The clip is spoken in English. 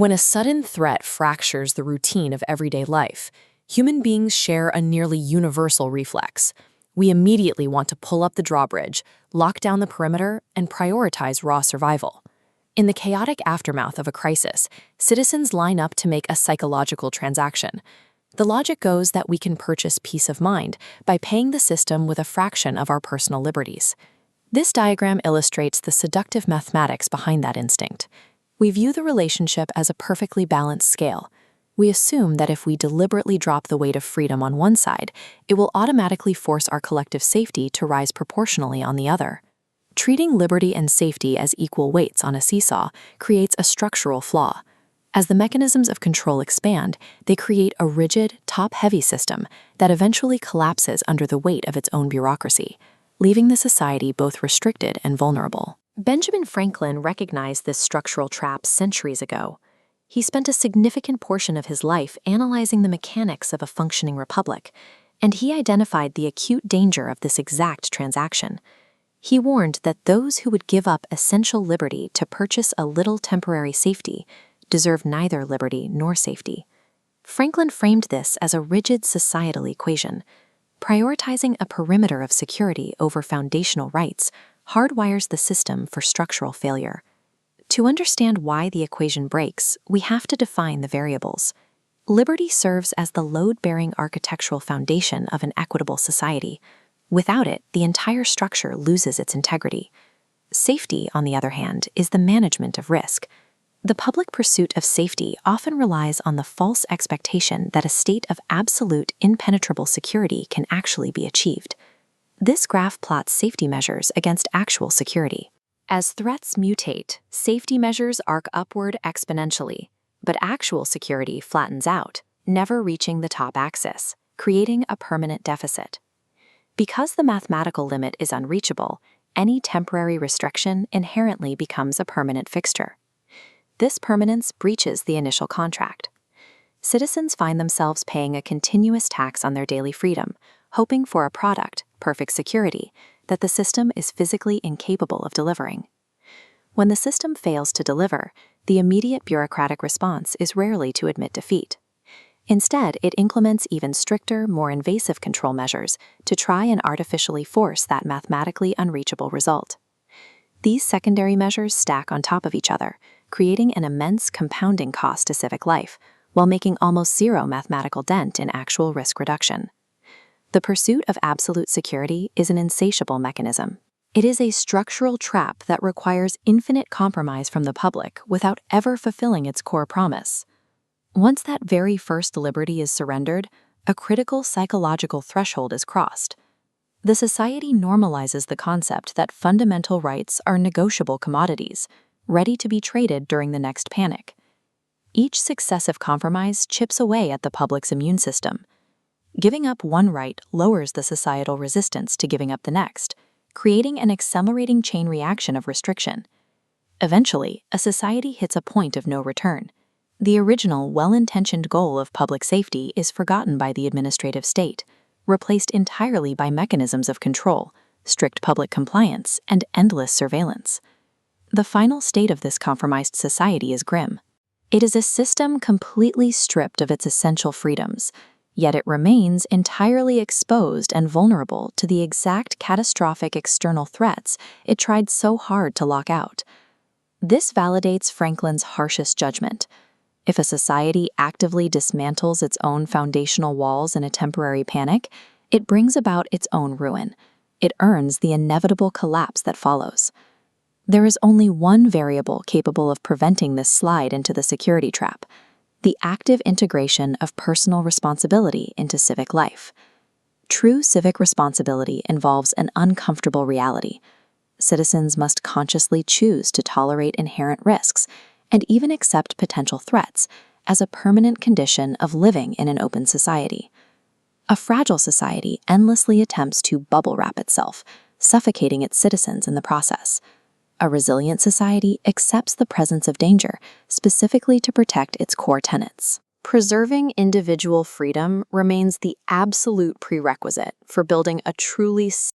When a sudden threat fractures the routine of everyday life, human beings share a nearly universal reflex. We immediately want to pull up the drawbridge, lock down the perimeter, and prioritize raw survival. In the chaotic aftermath of a crisis, citizens line up to make a psychological transaction. The logic goes that we can purchase peace of mind by paying the system with a fraction of our personal liberties. This diagram illustrates the seductive mathematics behind that instinct. We view the relationship as a perfectly balanced scale. We assume that if we deliberately drop the weight of freedom on one side, it will automatically force our collective safety to rise proportionally on the other. Treating liberty and safety as equal weights on a seesaw creates a structural flaw. As the mechanisms of control expand, they create a rigid, top-heavy system that eventually collapses under the weight of its own bureaucracy, leaving the society both restricted and vulnerable. Benjamin Franklin recognized this structural trap centuries ago. He spent a significant portion of his life analyzing the mechanics of a functioning republic, and he identified the acute danger of this exact transaction. He warned that those who would give up essential liberty to purchase a little temporary safety deserve neither liberty nor safety. Franklin framed this as a rigid societal equation. Prioritizing a perimeter of security over foundational rights hardwires the system for structural failure. To understand why the equation breaks, we have to define the variables. Liberty serves as the load-bearing architectural foundation of an equitable society. Without it, the entire structure loses its integrity. Safety, on the other hand, is the management of risk. The public pursuit of safety often relies on the false expectation that a state of absolute, impenetrable security can actually be achieved. This graph plots safety measures against actual security. As threats mutate, safety measures arc upward exponentially, but actual security flattens out, never reaching the top axis, creating a permanent deficit. Because the mathematical limit is unreachable, any temporary restriction inherently becomes a permanent fixture. This permanence breaches the initial contract. Citizens find themselves paying a continuous tax on their daily freedom, hoping for a product, perfect security, that the system is physically incapable of delivering. When the system fails to deliver, the immediate bureaucratic response is rarely to admit defeat. Instead, it implements even stricter, more invasive control measures to try and artificially force that mathematically unreachable result. These secondary measures stack on top of each other, creating an immense compounding cost to civic life, while making almost zero mathematical dent in actual risk reduction. The pursuit of absolute security is an insatiable mechanism. It is a structural trap that requires infinite compromise from the public without ever fulfilling its core promise. Once that very first liberty is surrendered, a critical psychological threshold is crossed. The society normalizes the concept that fundamental rights are negotiable commodities, ready to be traded during the next panic. Each successive compromise chips away at the public's immune system. Giving up one right lowers the societal resistance to giving up the next, creating an accelerating chain reaction of restriction. Eventually, a society hits a point of no return. The original, well-intentioned goal of public safety is forgotten by the administrative state, replaced entirely by mechanisms of control, strict public compliance, and endless surveillance. The final state of this compromised society is grim. It is a system completely stripped of its essential freedoms, yet it remains entirely exposed and vulnerable to the exact catastrophic external threats it tried so hard to lock out. This validates Franklin's harshest judgment. If a society actively dismantles its own foundational walls in a temporary panic, it brings about its own ruin. It earns the inevitable collapse that follows. There is only one variable capable of preventing this slide into the security trap: the active integration of personal responsibility into civic life. True civic responsibility involves an uncomfortable reality. Citizens must consciously choose to tolerate inherent risks and even accept potential threats as a permanent condition of living in an open society. A fragile society endlessly attempts to bubble wrap itself, suffocating its citizens in the process. A resilient society accepts the presence of danger, specifically to protect its core tenets. Preserving individual freedom remains the absolute prerequisite for building a truly